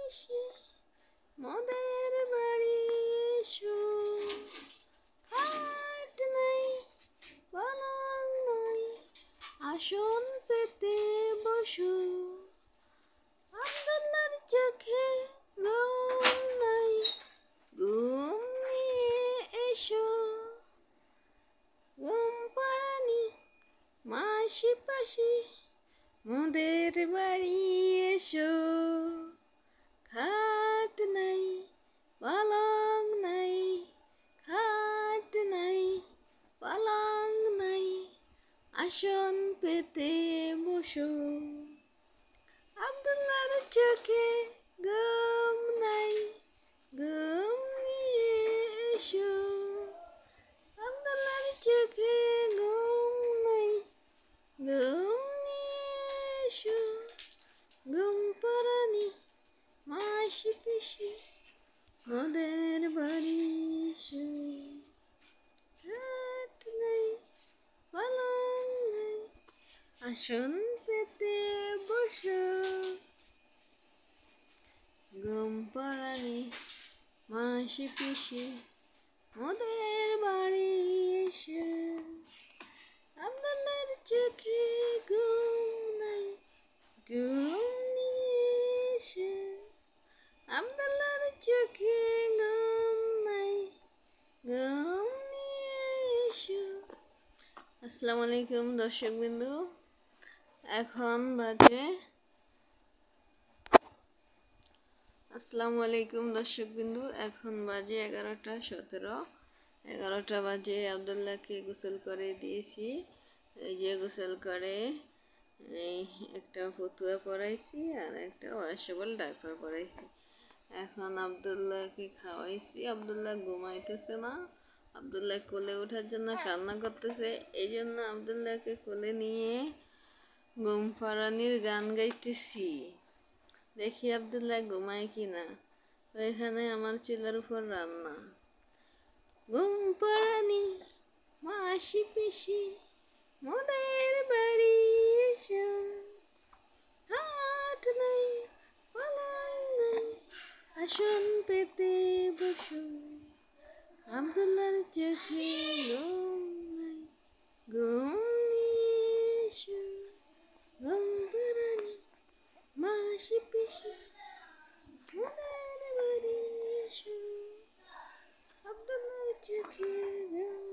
পিসি মোদের বাড়ি এসো, খাট নাই পালং নাই আসন পেতে বসো, আব্দুল্লার চোখে ঘুম নাই ঘুম নিয়ে এসো, ঘুম পাড়ানি মাসি পাশি মোদের বাড়ি এসো, খাট নাই পালং নাই খাট নাই পালং নাই আসন পেতে বসো, আব্দুল্লার চোখে ঘুম নাই ঘুম নিয়ে এসো, আব্দুল্লার চোখে ঘুম নাই ঘুম নিয়ে এসো, ঘুম পাড়ানি মাসি পিসি মোদের বাড়ি এসো, খাট নাই পালং নাই আসন পেতে বসো, ঘুম পাড়ানি মাসি পিসি মোদের বাড়ি এসো, আব্দুল্লার চোখে ঘুম নাই ঘুম নিয়ে এসো, আব্দুল্লার চোখে ঘুম নাই ঘুম নিয়ে এসো। আসসালামু আলাইকুম দর্শকবৃন্দু, এখন বাজে 11:17। 11টা বাজে। আব্দুল্লাহকে গোসল করে দিয়েছি। এই যে গোসল করে এই একটা ফতুয়া পরাইছি আর একটা ওয়াশেবল ডাইপার পরাইছি। এখন আব্দুল্লাহকে খাওয়াইছি। আব্দুল্লাহ ঘুমাইতেছে না, আব্দুল্লাহ কোলে ওঠার জন্য কান্না করতেছে। এই জন্য আব্দুল্লাহকে কোলে নিয়ে ঘুম পাড়ানির গান গাইতেছি। দেখি আব্দুল্লাহ ঘুমায় কিনা। এখানে আমার চুলার উপর রান্না। ঘুম পাড়ানি মাসি পিসি মোদের বাড়ি এসো, খাট নাই পালং নাই আসন পেতে বসো, আব্দুল্লার চোখে ঘুম নাই ঘুম নিয়ে এসো, ঘুম পাড়ানি মাসি পিসি মোদের বাড়ি এসো, আব্দুল্লার চোখে ঘুম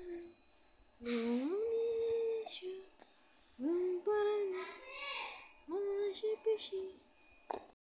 নাই ঘুম নিয়ে এসো, ঘুম পাড়ানি মাসি পিসি